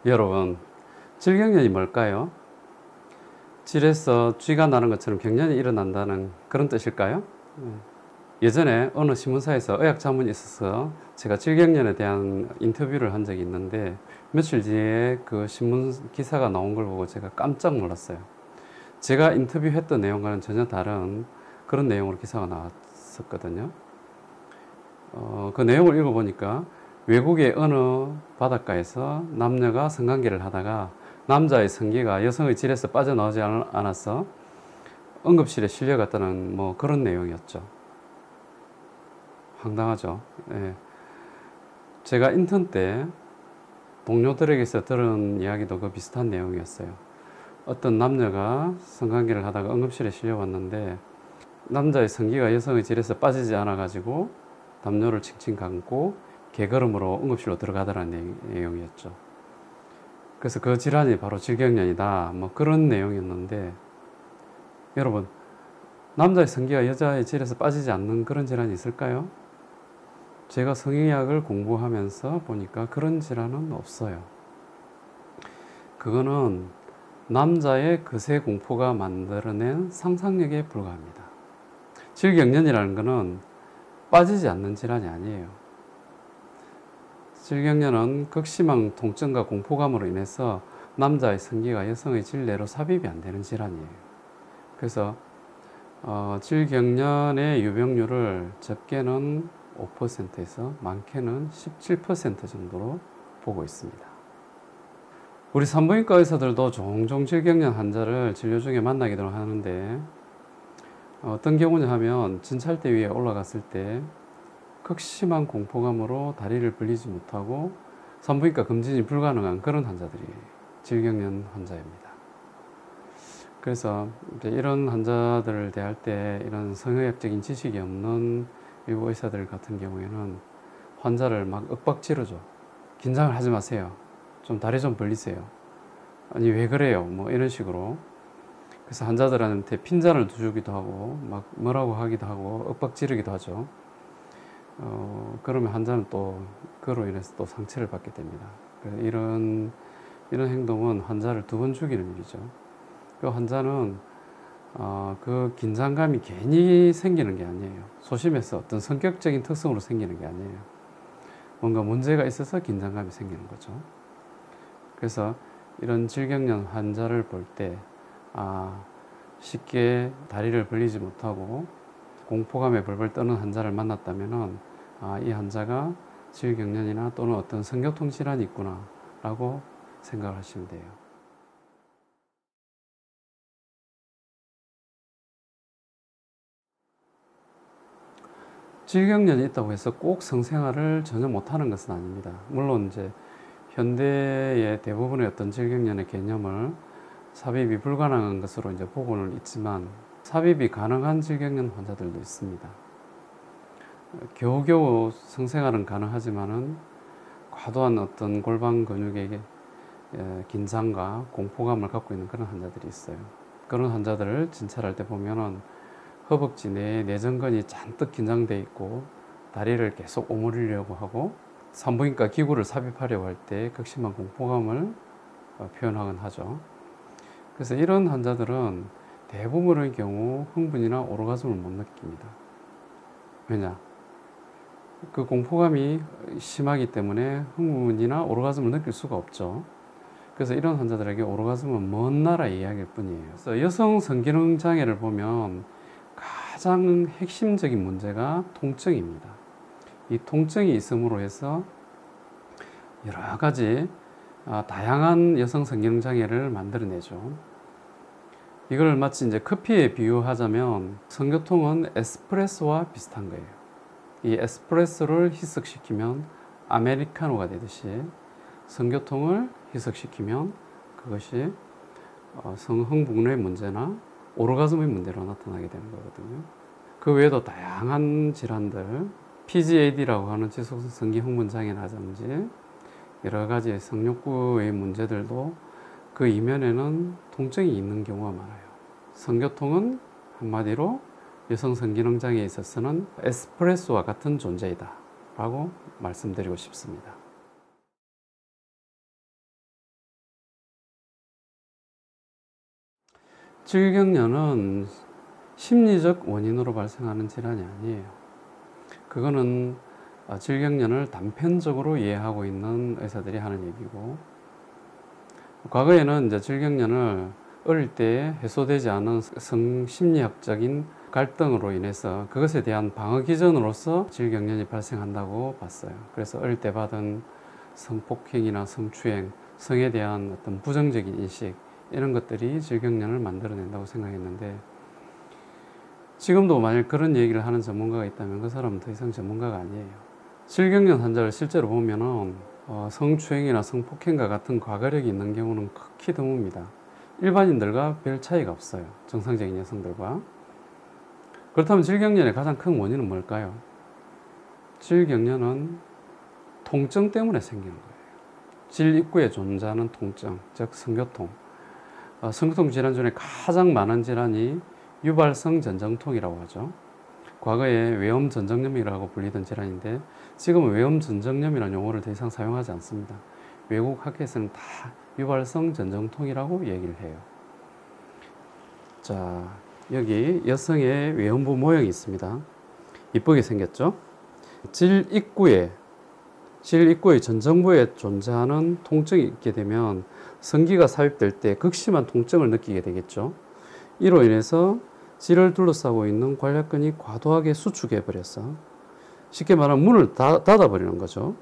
여러분, 질경련이 뭘까요? 질에서 쥐가 나는 것처럼 경련이 일어난다는 그런 뜻일까요? 예전에 어느 신문사에서 의학 자문이 있어서 제가 질경련에 대한 인터뷰를 한 적이 있는데 며칠 뒤에 그 신문 기사가 나온 걸 보고 제가 깜짝 놀랐어요. 제가 인터뷰했던 내용과는 전혀 다른 그런 내용으로 기사가 나왔었거든요. 그 내용을 읽어보니까 외국의 어느 바닷가에서 남녀가 성관계를 하다가 남자의 성기가 여성의 질에서 빠져나오지 않아서 응급실에 실려갔다는 뭐 그런 내용이었죠. 황당하죠. 예. 제가 인턴 때 동료들에게서 들은 이야기도 그 비슷한 내용이었어요. 어떤 남녀가 성관계를 하다가 응급실에 실려왔는데 남자의 성기가 여성의 질에서 빠지지 않아 가지고 담요를 칭칭 감고 개걸음으로 응급실로 들어가더라는 내용이었죠. 그래서 그 질환이 바로 질경련이다, 뭐 그런 내용이었는데, 여러분, 남자의 성기가 여자의 질에서 빠지지 않는 그런 질환이 있을까요? 제가 성의학을 공부하면서 보니까 그런 질환은 없어요. 그거는 남자의 거세 공포가 만들어낸 상상력에 불과합니다. 질경련이라는 것은 빠지지 않는 질환이 아니에요. 질경련은 극심한 통증과 공포감으로 인해서 남자의 성기가 여성의 질 내로 삽입이 안 되는 질환이에요. 그래서 질경련의 유병률을 적게는 5%에서 많게는 17% 정도로 보고 있습니다. 우리 산부인과 의사들도 종종 질경련 환자를 진료 중에 만나기도 하는데, 어떤 경우냐 하면 진찰대 위에 올라갔을 때 극심한 공포감으로 다리를 벌리지 못하고 산부인과 검진이 불가능한 그런 환자들이 질경련 환자입니다. 그래서 이제 이런 환자들을 대할 때 이런 성의학적인 지식이 없는 일부 의사들 같은 경우에는 환자를 막 윽박지르죠. 긴장을 하지 마세요. 좀 다리 좀 벌리세요. 아니 왜 그래요? 뭐 이런 식으로. 그래서 환자들한테 핀잔을 두기도 하고 막 뭐라고 하기도 하고 윽박지르기도 하죠. 그러면 환자는 또 그로 인해서 또 상처를 받게 됩니다. 그래서 이런 행동은 환자를 2번 죽이는 일이죠. 그 환자는 그 긴장감이 괜히 생기는 게 아니에요. 소심해서 어떤 성격적인 특성으로 생기는 게 아니에요. 뭔가 문제가 있어서 긴장감이 생기는 거죠. 그래서 이런 질경련 환자를 볼 때 쉽게 다리를 벌리지 못하고 공포감에 벌벌 떠는 환자를 만났다면은 이 환자가 질경련이나 또는 어떤 성교통 질환이 있구나 라고 생각을 하시면 돼요. 질경련이 있다고 해서 꼭 성생활을 전혀 못하는 것은 아닙니다. 물론 이제 현대의 대부분의 어떤 질경련의 개념을 삽입이 불가능한 것으로 이제 보고는 있지만 삽입이 가능한 질경련 환자들도 있습니다. 겨우겨우 성생활은 가능하지만은 과도한 어떤 골반 근육의 긴장과 공포감을 갖고 있는 그런 환자들이 있어요. 그런 환자들을 진찰할 때 보면은 허벅지 내에 내전근이 잔뜩 긴장돼 있고 다리를 계속 오므리려고 하고 산부인과 기구를 삽입하려고 할 때 극심한 공포감을 표현하곤 하죠. 그래서 이런 환자들은 대부분의 경우 흥분이나 오르가즘을 못 느낍니다. 왜냐? 그 공포감이 심하기 때문에 흥분이나 오르가즘을 느낄 수가 없죠. 그래서 이런 환자들에게 오르가즘은 먼 나라의 이야기일 뿐이에요. 그래서 여성 성기능 장애를 보면 가장 핵심적인 문제가 통증입니다. 이 통증이 있음으로 해서 여러 가지 다양한 여성 성기능 장애를 만들어내죠. 이걸 마치 이제 커피에 비유하자면 성교통은 에스프레소와 비슷한 거예요. 이 에스프레소를 희석시키면 아메리카노가 되듯이 성교통을 희석시키면 그것이 성흥분의 문제나 오르가즘의 문제로 나타나게 되는 거거든요. 그 외에도 다양한 질환들, PGAD라고 하는 지속성 성기 흥분 장애라든지 여러 가지 성욕구의 문제들도 그 이면에는 통증이 있는 경우가 많아요. 성교통은 한마디로 여성 성기능 장애에 있어서는 에스프레소와 같은 존재이다 라고 말씀드리고 싶습니다. 질경련은 심리적 원인으로 발생하는 질환이 아니에요. 그거는 질경련을 단편적으로 이해하고 있는 의사들이 하는 얘기고, 과거에는 이제 질경련을 어릴 때 해소되지 않은 성심리학적인 갈등으로 인해서 그것에 대한 방어 기전으로서 질경련이 발생한다고 봤어요. 그래서 어릴 때 받은 성폭행이나 성추행, 성에 대한 어떤 부정적인 인식, 이런 것들이 질경련을 만들어낸다고 생각했는데, 지금도 만약 그런 얘기를 하는 전문가가 있다면 그 사람은 더 이상 전문가가 아니에요. 질경련 환자를 실제로 보면은 성추행이나 성폭행과 같은 과거력이 있는 경우는 극히 드뭅니다. 일반인들과 별 차이가 없어요. 정상적인 여성들과. 그렇다면 질경련의 가장 큰 원인은 뭘까요? 질경련은 통증 때문에 생기는 거예요. 질 입구에 존재하는 통증, 즉 성교통. 성교통 질환 중에 가장 많은 질환이 유발성 전정통이라고 하죠. 과거에 외염 전정염이라고 불리던 질환인데 지금은 외염 전정염이라는 용어를 더 이상 사용하지 않습니다. 외국 학회에서는 다 유발성 전정통이라고 얘기를 해요. 자, 여기 여성의 외음부 모형이 있습니다. 이쁘게 생겼죠? 질 입구의 전정부에 존재하는 통증이 있게 되면 성기가 삽입될 때 극심한 통증을 느끼게 되겠죠. 이로 인해서 질을 둘러싸고 있는 관략근이 과도하게 수축해 버려서 쉽게 말하면 문을 닫아버리는 거죠.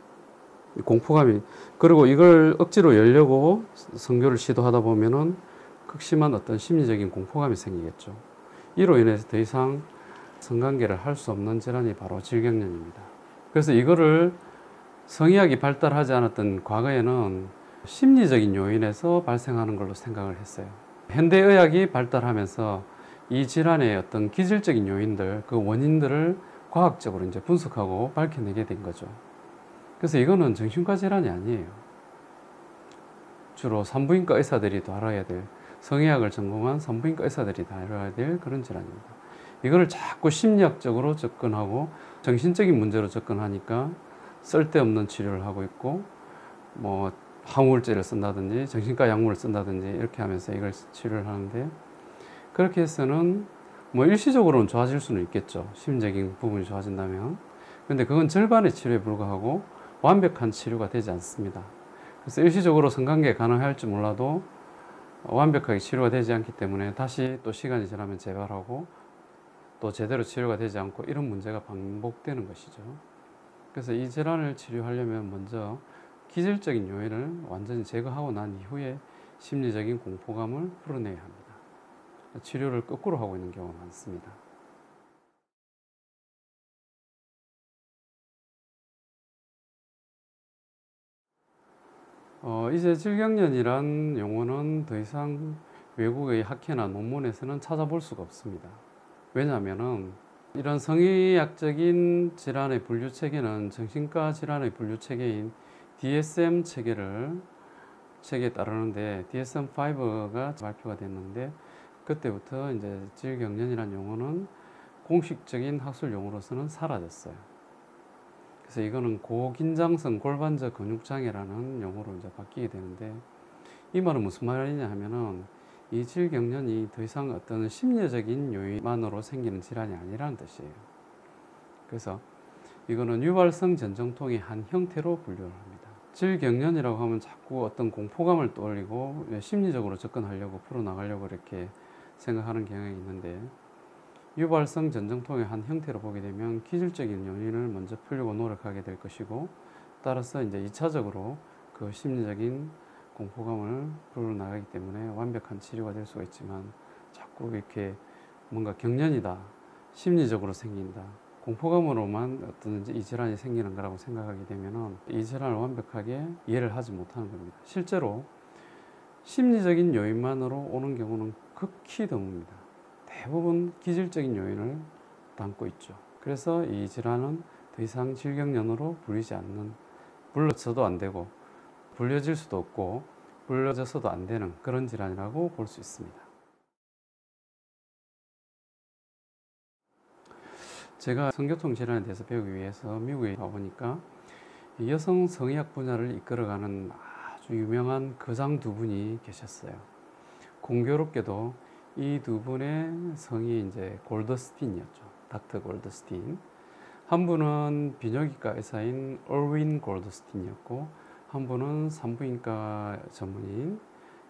공포감이. 그리고 이걸 억지로 열려고 성교를 시도하다 보면은 극심한 어떤 심리적인 공포감이 생기겠죠. 이로 인해서 더 이상 성관계를 할 수 없는 질환이 바로 질경련입니다. 그래서 이거를 성의학이 발달하지 않았던 과거에는 심리적인 요인에서 발생하는 걸로 생각을 했어요. 현대의학이 발달하면서 이 질환의 어떤 기질적인 요인들, 그 원인들을 과학적으로 이제 분석하고 밝혀내게 된 거죠. 그래서 이거는 정신과 질환이 아니에요. 주로 산부인과 의사들이 다뤄야 될, 성의학을 전공한 산부인과 의사들이 다뤄야 될 그런 질환입니다. 이거를 자꾸 심리학적으로 접근하고 정신적인 문제로 접근하니까 쓸데없는 치료를 하고 있고, 뭐 항우울제를 쓴다든지 정신과 약물을 쓴다든지 이렇게 하면서 이걸 치료를 하는데, 그렇게 해서는 뭐 일시적으로는 좋아질 수는 있겠죠. 심리적인 부분이 좋아진다면. 근데 그건 절반의 치료에 불과하고 완벽한 치료가 되지 않습니다. 그래서 일시적으로 성관계 가능할지 몰라도 완벽하게 치료가 되지 않기 때문에 다시 또 시간이 지나면 재발하고 또 제대로 치료가 되지 않고 이런 문제가 반복되는 것이죠. 그래서 이 질환을 치료하려면 먼저 기질적인 요인을 완전히 제거하고 난 이후에 심리적인 공포감을 풀어내야 합니다. 치료를 거꾸로 하고 있는 경우가 많습니다. 이제 질경련이란 용어는 더 이상 외국의 학회나 논문에서는 찾아볼 수가 없습니다. 왜냐하면 이런 성의학적인 질환의 분류 체계는 정신과 질환의 분류 체계인 DSM 체계에 따르는데 DSM-5가 발표가 됐는데 그때부터 이제 질경련이라는 용어는 공식적인 학술 용어로서는 사라졌어요. 그래서 이거는 고긴장성 골반저 근육장애라는 용어로 이제 바뀌게 되는데, 이 말은 무슨 말이냐 하면은 이 질경련이 더 이상 어떤 심리적인 요인만으로 생기는 질환이 아니라는 뜻이에요. 그래서 이거는 유발성 전정통의 한 형태로 분류를 합니다. 질경련이라고 하면 자꾸 어떤 공포감을 떠올리고 심리적으로 접근하려고 풀어나가려고 이렇게 생각하는 경향이 있는데, 유발성 전정통의 한 형태로 보게 되면 기질적인 요인을 먼저 풀려고 노력하게 될 것이고, 따라서 이제 2차적으로 그 심리적인 공포감을 풀어나가기 때문에 완벽한 치료가 될 수가 있지만, 자꾸 이렇게 뭔가 경련이다, 심리적으로 생긴다, 공포감으로만 어떤 이 질환이 생기는 거라고 생각하게 되면은 이 질환을 완벽하게 이해를 하지 못하는 겁니다. 실제로 심리적인 요인만으로 오는 경우는 극히 드뭅니다. 대부분 기질적인 요인을 담고 있죠. 그래서 이 질환은 더 이상 질경련으로 불려져도 안 되고 불려질 수도 없고 불려져서도 안 되는 그런 질환이라고 볼 수 있습니다. 제가 성교통 질환에 대해서 배우기 위해서 미국에 가보니까 여성 성의학 분야를 이끌어가는 아주 유명한 거장 두 분이 계셨어요. 공교롭게도 이 두 분의 성이 이제 골더스틴이었죠. 닥터 골더스틴. 한 분은 비뇨기과 의사인 얼윈 골더스틴이었고, 한 분은 산부인과 전문의인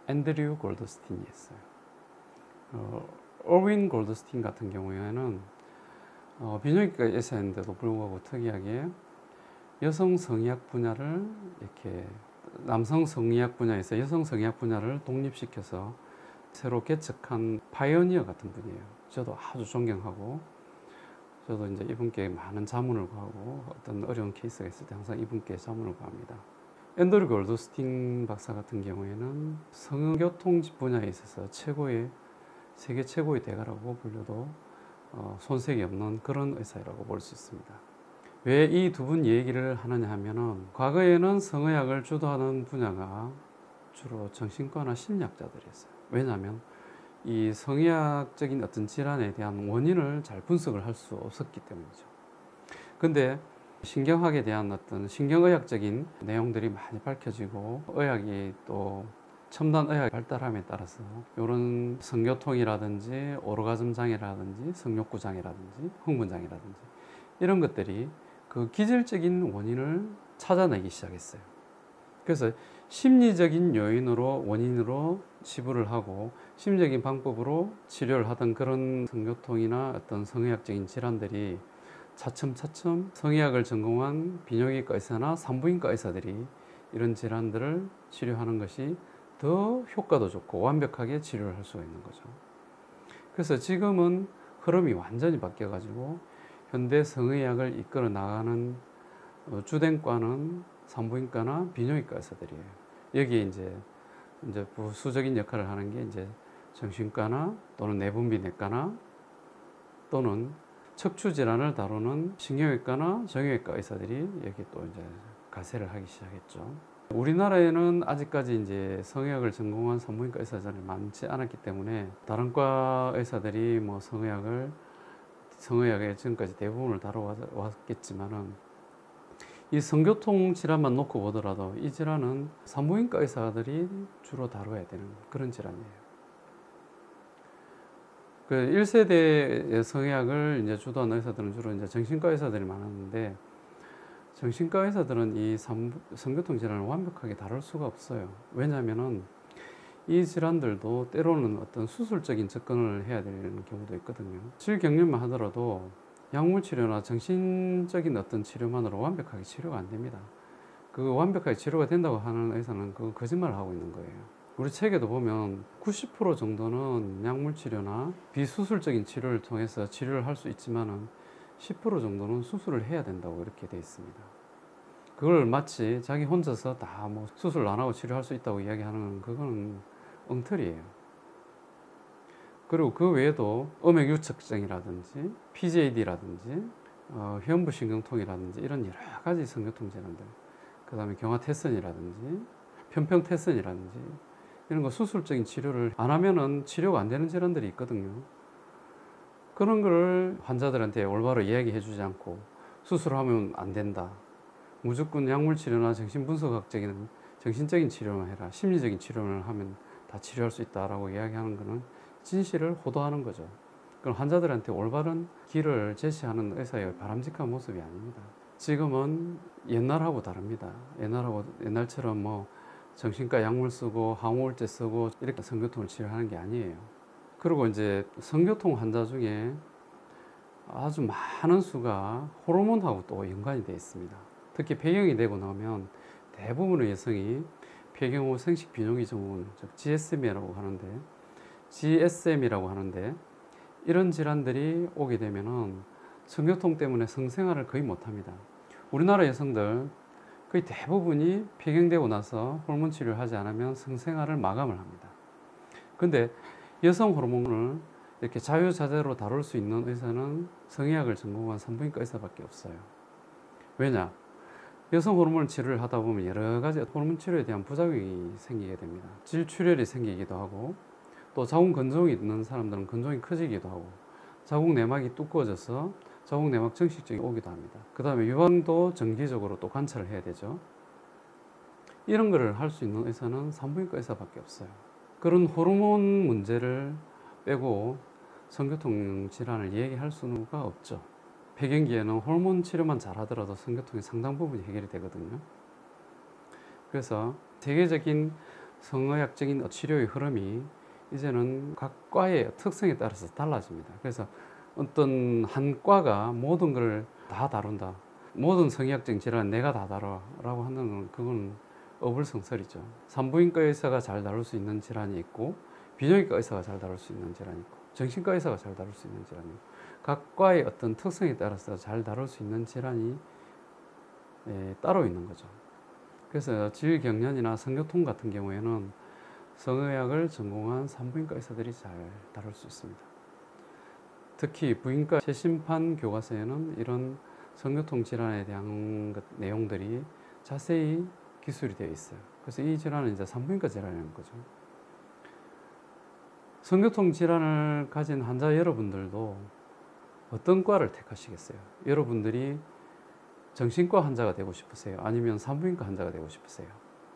앤드류 골더스틴이었어요. 얼윈 골더스틴 같은 경우에는 비뇨기과 의사인데도 불구하고 특이하게 여성 성의학 분야를 이렇게 남성 성의학 분야에서 여성 성의학 분야를 독립시켜서 새로 개척한 파이오니어 같은 분이에요. 저도 아주 존경하고, 저도 이제 이분께 많은 자문을 구하고 어떤 어려운 케이스가 있을 때 항상 이분께 자문을 구합니다. 앤드류 골더스틴 박사 같은 경우에는 성교통 분야에 있어서 세계 최고의 대가라고 불려도 손색이 없는 그런 의사라고 볼 수 있습니다. 왜 이 두 분 얘기를 하느냐 하면은, 과거에는 성의학을 주도하는 분야가 주로 정신과나 심리학자들이었어요. 왜냐하면 이 성의학적인 어떤 질환에 대한 원인을 잘 분석을 할 수 없었기 때문이죠. 근데 신경학에 대한 어떤 신경의학적인 내용들이 많이 밝혀지고, 의학이 또 첨단 의학 발달함에 따라서 이런 성교통이라든지 오르가즘 장애라든지 성욕구 장애라든지 흥분 장애라든지 이런 것들이 그 기질적인 원인을 찾아내기 시작했어요. 그래서 심리적인 원인으로 치부를 하고 심리적인 방법으로 치료를 하던 그런 성교통이나 어떤 성의학적인 질환들이 차츰차츰 성의학을 전공한 비뇨기과 의사나 산부인과 의사들이 이런 질환들을 치료하는 것이 더 효과도 좋고 완벽하게 치료를 할 수가 있는 거죠. 그래서 지금은 흐름이 완전히 바뀌어가지고 현대 성의학을 이끌어 나가는 주된 과는 산부인과나 비뇨기과 의사들이에요. 여기에 이제 부수적인 역할을 하는 게 이제 정신과나 또는 내분비내과나 또는 척추 질환을 다루는 신경외과나 정형외과 의사들이 여기 또 이제 가세를 하기 시작했죠. 우리나라에는 아직까지 이제 성의학을 전공한 산부인과 의사들이 많지 않았기 때문에 다른 과 의사들이 뭐 성의학의 지금까지 대부분을 다뤄왔겠지만은, 이 성교통 질환만 놓고 보더라도 이 질환은 산부인과 의사들이 주로 다뤄야 되는 그런 질환이에요. 그 1세대 성의학을 이제 주도하는 의사들은 주로 이제 정신과 의사들이 많았는데, 정신과 의사들은 이 성교통 질환을 완벽하게 다룰 수가 없어요. 왜냐하면은 이 질환들도 때로는 어떤 수술적인 접근을 해야 되는 경우도 있거든요. 실경련만 하더라도 약물 치료나 정신적인 어떤 치료만으로 완벽하게 치료가 안 됩니다. 그 완벽하게 치료가 된다고 하는 의사는 그 거짓말을 하고 있는 거예요. 우리 책에도 보면 90% 정도는 약물 치료나 비수술적인 치료를 통해서 치료를 할 수 있지만은 10% 정도는 수술을 해야 된다고 이렇게 되어 있습니다. 그걸 마치 자기 혼자서 다 뭐 수술 안 하고 치료할 수 있다고 이야기하는 그거는 엉터리예요. 그리고 그 외에도 음액유착증이라든지 PJD라든지 회음부신경통이라든지 이런 여러 가지 성교통 질환들, 그 다음에 경화태선이라든지 편평태선이라든지 이런 거 수술적인 치료를 안 하면은 치료가 안 되는 질환들이 있거든요. 그런 걸 환자들한테 올바로 이야기해 주지 않고 수술하면 안 된다, 무조건 약물 치료나 정신분석학적인 정신적인 치료만 해라, 심리적인 치료를 하면 다 치료할 수 있다라고 이야기하는 것은 진실을 호도하는 거죠. 그럼 환자들한테 올바른 길을 제시하는 의사의 바람직한 모습이 아닙니다. 지금은 옛날하고 다릅니다. 옛날처럼 뭐 정신과 약물 쓰고 항우울제 쓰고 이렇게 성교통을 치료하는 게 아니에요. 그리고 이제 성교통 환자 중에 아주 많은 수가 호르몬하고 또 연관이 되어 있습니다. 특히 폐경이 되고 나면 대부분의 여성이 폐경 후 생식 비뇨기 증후군, 즉 GSM이라고 하는데 이런 질환들이 오게 되면은 성교통 때문에 성생활을 거의 못합니다. 우리나라 여성들 거의 대부분이 폐경되고 나서 호르몬 치료를 하지 않으면 성생활을 마감을 합니다. 근데 여성 호르몬을 이렇게 자유자재로 다룰 수 있는 의사는 성의학을 전공한 산부인과 의사밖에 없어요. 왜냐? 여성 호르몬 치료를 하다 보면 여러 가지 호르몬 치료에 대한 부작용이 생기게 됩니다. 질출혈이 생기기도 하고, 또 자궁 건종이 있는 사람들은 건종이 커지기도 하고, 자궁 내막이 두꺼워져서 자궁 내막 정식증이 오기도 합니다. 그 다음에 유방도 정기적으로 또 관찰을 해야 되죠. 이런 거를 할 수 있는 의사는 산부인과 의사밖에 없어요. 그런 호르몬 문제를 빼고 성교통 질환을 얘기할 수가 없죠. 폐경기에는 호르몬 치료만 잘하더라도 성교통의 상당 부분이 해결이 되거든요. 그래서 세계적인 성의학적인 치료의 흐름이 이제는 각 과의 특성에 따라서 달라집니다. 그래서 어떤 한 과가 모든 걸 다 다룬다. 모든 성의학적인 질환은 내가 다 다뤄라고 하는 건 그건 어불성설이죠. 산부인과 의사가 잘 다룰 수 있는 질환이 있고 비정형외과 의사가 잘 다룰 수 있는 질환이 있고 정신과 의사가 잘 다룰 수 있는 질환이 있고 각 과의 어떤 특성에 따라서 잘 다룰 수 있는 질환이 따로 있는 거죠. 그래서 질경련이나 성교통 같은 경우에는 성의학을 전공한 산부인과 의사들이 잘 다룰 수 있습니다. 특히 부인과 최신판 교과서에는 이런 성교통 질환에 대한 내용들이 자세히 기술이 되어 있어요. 그래서 이 질환은 이제 산부인과 질환이라는 거죠. 성교통 질환을 가진 환자 여러분들도 어떤 과를 택하시겠어요? 여러분들이 정신과 환자가 되고 싶으세요? 아니면 산부인과 환자가 되고 싶으세요?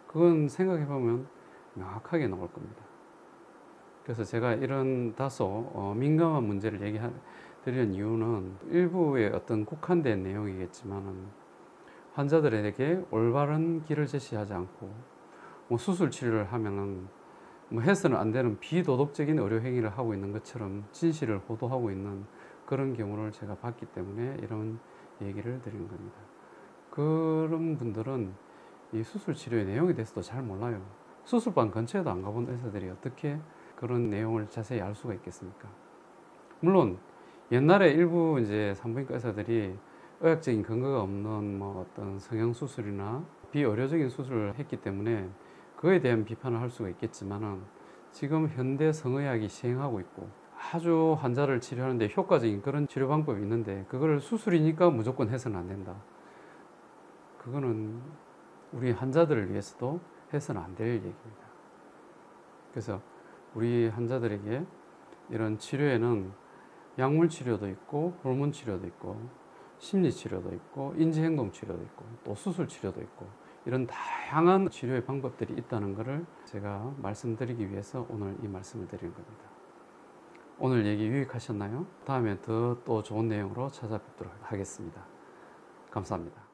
그건 생각해 보면 명확하게 나올 겁니다. 그래서 제가 이런 다소 민감한 문제를 드리는 이유는 일부의 어떤 국한된 내용이겠지만 환자들에게 올바른 길을 제시하지 않고 수술 치료를 하면은 해서는 안 되는 비도덕적인 의료 행위를 하고 있는 것처럼 진실을 호도하고 있는 그런 경우를 제가 봤기 때문에 이런 얘기를 드리는 겁니다. 그런 분들은 이 수술 치료의 내용에 대해서도 잘 몰라요. 수술방 근처에도 안 가본 의사들이 어떻게 그런 내용을 자세히 알 수가 있겠습니까? 물론 옛날에 일부 이제 산부인과 의사들이 의학적인 근거가 없는 어떤 성형 수술이나 비의료적인 수술을 했기 때문에 그에 대한 비판을 할 수가 있겠지만은 지금 현대 성의학이 시행하고 있고 아주 환자를 치료하는데 효과적인 그런 치료 방법이 있는데 그걸 수술이니까 무조건 해서는 안 된다. 그거는 우리 환자들을 위해서도 해서는 안 될 얘기입니다. 그래서 우리 환자들에게 이런 치료에는 약물 치료도 있고 호르몬 치료도 있고 심리 치료도 있고 인지행동 치료도 있고 또 수술 치료도 있고 이런 다양한 치료의 방법들이 있다는 것을 제가 말씀드리기 위해서 오늘 이 말씀을 드리는 겁니다. 오늘 얘기 유익하셨나요? 다음에 더 또 좋은 내용으로 찾아뵙도록 하겠습니다. 감사합니다.